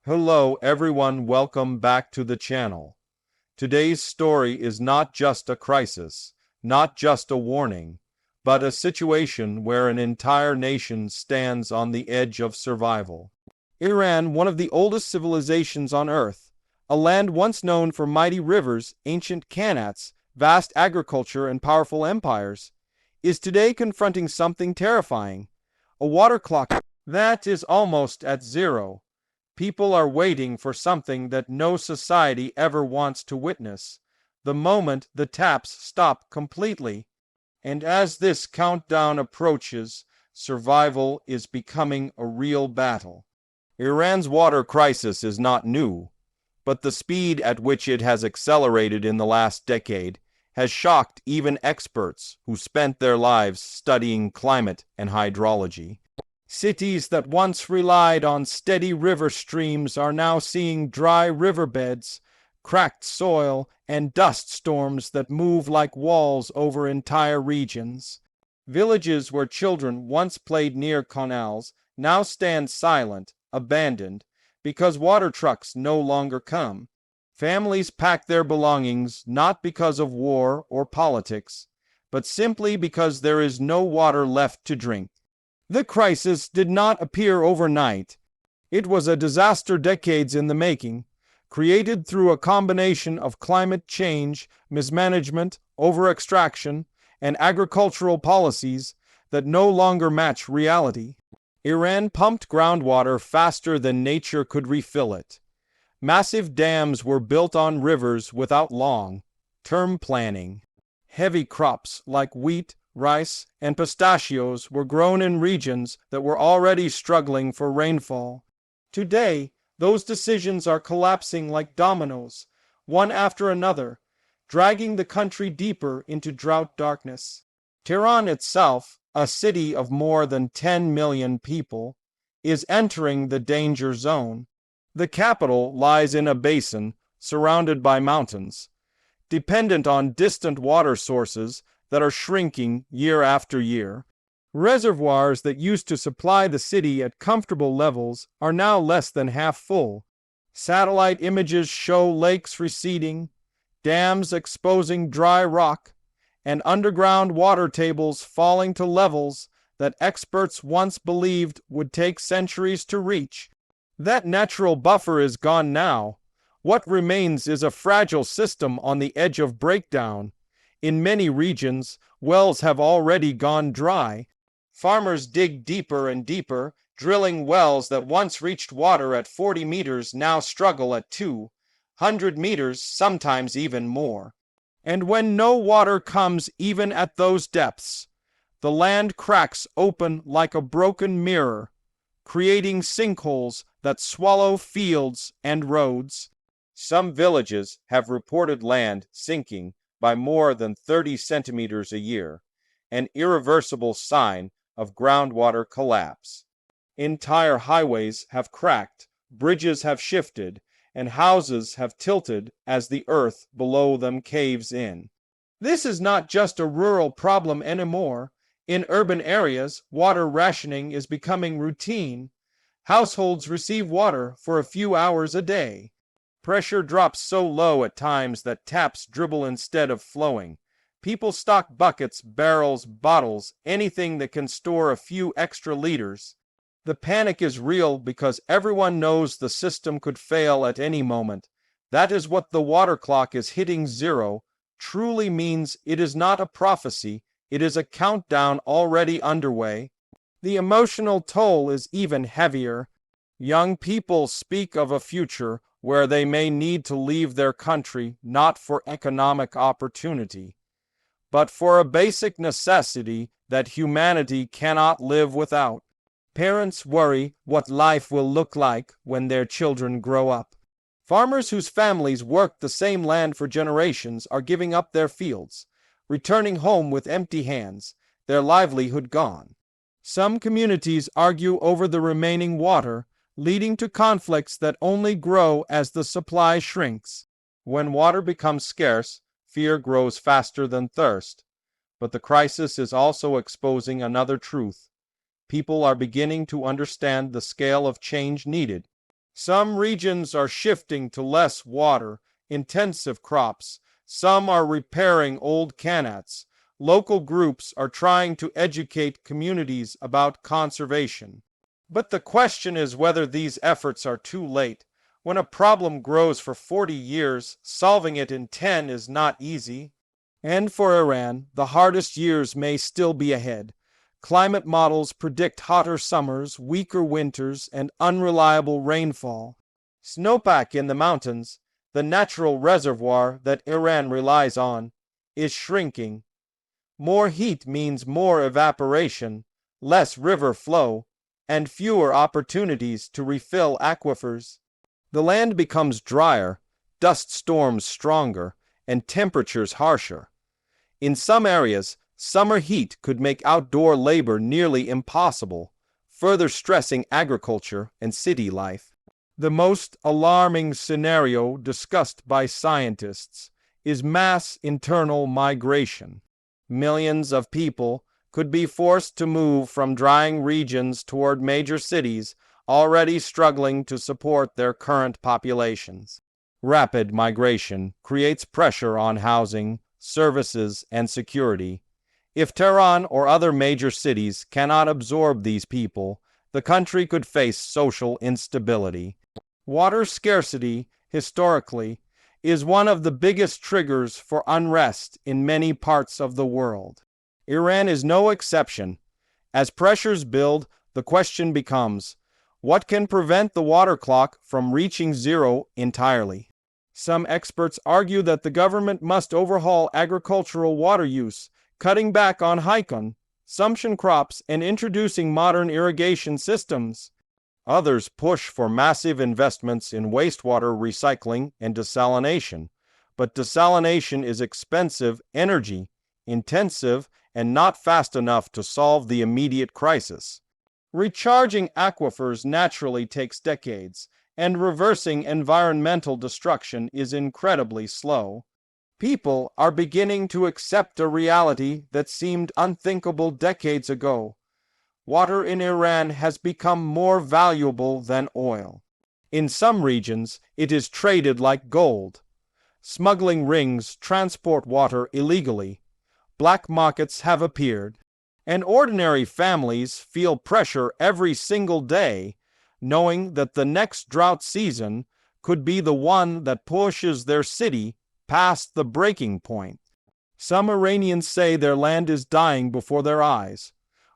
Hello everyone, welcome back to the channel. Today's story is not just a crisis, not just a warning, but a situation where an entire nation stands on the edge of survival. Iran, one of the oldest civilizations on Earth, a land once known for mighty rivers, ancient khanats, vast agriculture, and powerful empires, is today confronting something terrifying: a water clock that is almost at zero. People are waiting for something that no society ever wants to witness: the moment the taps stop completely. And as this countdown approaches, survival is becoming a real battle. Iran's water crisis is not new, but the speed at which it has accelerated in the last decade has shocked even experts who spent their lives studying climate and hydrology. Cities that once relied on steady river streams are now seeing dry riverbeds, cracked soil, and dust storms that move like walls over entire regions. Villages where children once played near canals now stand silent, abandoned, because water trucks no longer come. Families pack their belongings not because of war or politics, but simply because there is no water left to drink. The crisis did not appear overnight. It was a disaster decades in the making, created through a combination of climate change, mismanagement, over-extraction, and agricultural policies that no longer match reality. Iran pumped groundwater faster than nature could refill it. Massive dams were built on rivers without long-term planning. Heavy crops like wheat, rice, and pistachios were grown in regions that were already struggling for rainfall. Today, those decisions are collapsing like dominoes, one after another, dragging the country deeper into drought darkness. Tehran itself, a city of more than 10 million people, is entering the danger zone. The capital lies in a basin surrounded by mountains, dependent on distant water sources that are shrinking year after year. Reservoirs that used to supply the city at comfortable levels are now less than half full. Satellite images show lakes receding, dams exposing dry rock, and underground water tables falling to levels that experts once believed would take centuries to reach. That natural buffer is gone now. What remains is a fragile system on the edge of breakdown. In many regions, wells have already gone dry. Farmers dig deeper and deeper, drilling wells that once reached water at 40 meters now struggle at 200 meters, sometimes even more. And when no water comes even at those depths, the land cracks open like a broken mirror, creating sinkholes that swallow fields and roads. Some villages have reported land sinking by more than 30 centimeters a year, an irreversible sign of groundwater collapse. Entire highways have cracked, bridges have shifted, and houses have tilted as the earth below them caves in. This is not just a rural problem anymore. In urban areas, water rationing is becoming routine. Households receive water for a few hours a day. Pressure drops so low at times that taps dribble instead of flowing. People stock buckets, barrels, bottles, anything that can store a few extra liters. The panic is real because everyone knows the system could fail at any moment. That is what the water clock is hitting zero truly means. It is not a prophecy, it is a countdown already underway. The emotional toll is even heavier. Young people speak of a future where they may need to leave their country not for economic opportunity, but for a basic necessity that humanity cannot live without. Parents worry what life will look like when their children grow up. Farmers whose families worked the same land for generations are giving up their fields, returning home with empty hands, their livelihood gone. Some communities argue over the remaining water, leading to conflicts that only grow as the supply shrinks. When water becomes scarce, fear grows faster than thirst. But the crisis is also exposing another truth. People are beginning to understand the scale of change needed. Some regions are shifting to less water-intensive crops. Some are repairing old qanats. Local groups are trying to educate communities about conservation. But the question is whether these efforts are too late. When a problem grows for 40 years, solving it in 10 is not easy. And for Iran, the hardest years may still be ahead. Climate models predict hotter summers, weaker winters, and unreliable rainfall. Snowpack in the mountains, the natural reservoir that Iran relies on, is shrinking. More heat means more evaporation, less river flow, and fewer opportunities to refill aquifers. The land becomes drier, dust storms stronger, and temperatures harsher. In some areas, summer heat could make outdoor labor nearly impossible, further stressing agriculture and city life. The most alarming scenario discussed by scientists is mass internal migration. Millions of people could be forced to move from drying regions toward major cities already struggling to support their current populations. Rapid migration creates pressure on housing, services, and security. If Tehran or other major cities cannot absorb these people, the country could face social instability. Water scarcity, historically, is one of the biggest triggers for unrest in many parts of the world. Iran is no exception. As pressures build, the question becomes, what can prevent the water clock from reaching zero entirely? Some experts argue that the government must overhaul agricultural water use, cutting back on high-consumption crops and introducing modern irrigation systems. Others push for massive investments in wastewater recycling and desalination, but desalination is expensive, energy-intensive, and not fast enough to solve the immediate crisis. Recharging aquifers naturally takes decades, and reversing environmental destruction is incredibly slow. People are beginning to accept a reality that seemed unthinkable decades ago. Water in Iran has become more valuable than oil. In some regions, it is traded like gold. Smuggling rings transport water illegally. Black markets have appeared, and ordinary families feel pressure every single day, knowing that the next drought season could be the one that pushes their city past the breaking point. Some Iranians say their land is dying before their eyes.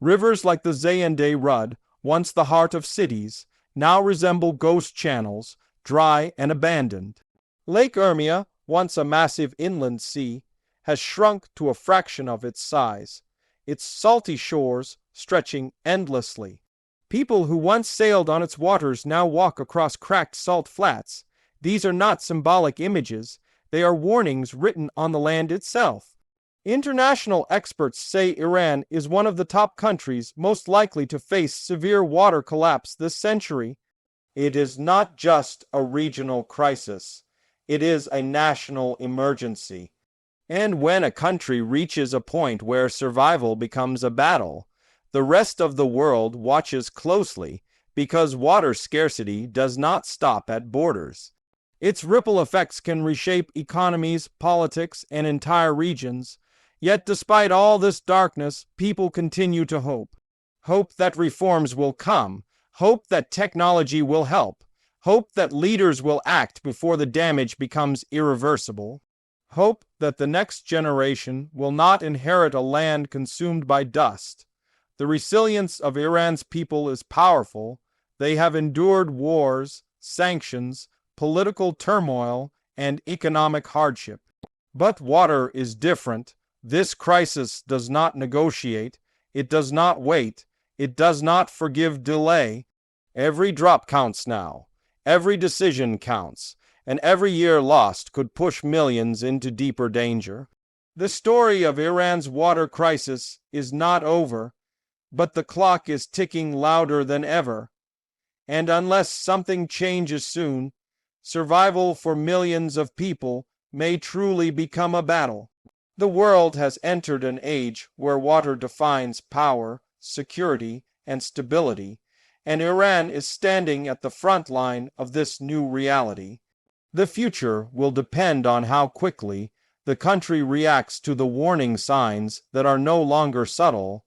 Rivers like the Zayende Rud, once the heart of cities, now resemble ghost channels, dry and abandoned. Lake Urmia, once a massive inland sea, has shrunk to a fraction of its size, its salty shores stretching endlessly. People who once sailed on its waters now walk across cracked salt flats. These are not symbolic images, they are warnings written on the land itself. International experts say Iran is one of the top countries most likely to face severe water collapse this century. It is not just a regional crisis, it is a national emergency. And when a country reaches a point where survival becomes a battle, the rest of the world watches closely because water scarcity does not stop at borders. Its ripple effects can reshape economies, politics, and entire regions. Yet despite all this darkness, people continue to hope. Hope that reforms will come. Hope that technology will help. Hope that leaders will act before the damage becomes irreversible. Hope that the next generation will not inherit a land consumed by dust. The resilience of Iran's people is powerful. They have endured wars, sanctions, political turmoil, and economic hardship. But water is different. This crisis does not negotiate. It does not wait. It does not forgive delay. Every drop counts now. Every decision counts. And every year lost could push millions into deeper danger. The story of Iran's water crisis is not over, but the clock is ticking louder than ever. And unless something changes soon, survival for millions of people may truly become a battle. The world has entered an age where water defines power, security, and stability, and Iran is standing at the front line of this new reality. The future will depend on how quickly the country reacts to the warning signs that are no longer subtle,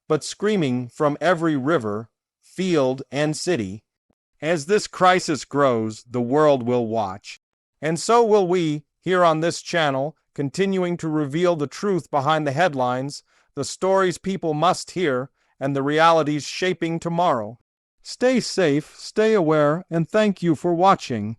but screaming from every river, field, and city. As this crisis grows, the world will watch. And so will we, here on this channel, continuing to reveal the truth behind the headlines, the stories people must hear, and the realities shaping tomorrow. Stay safe, stay aware, and thank you for watching.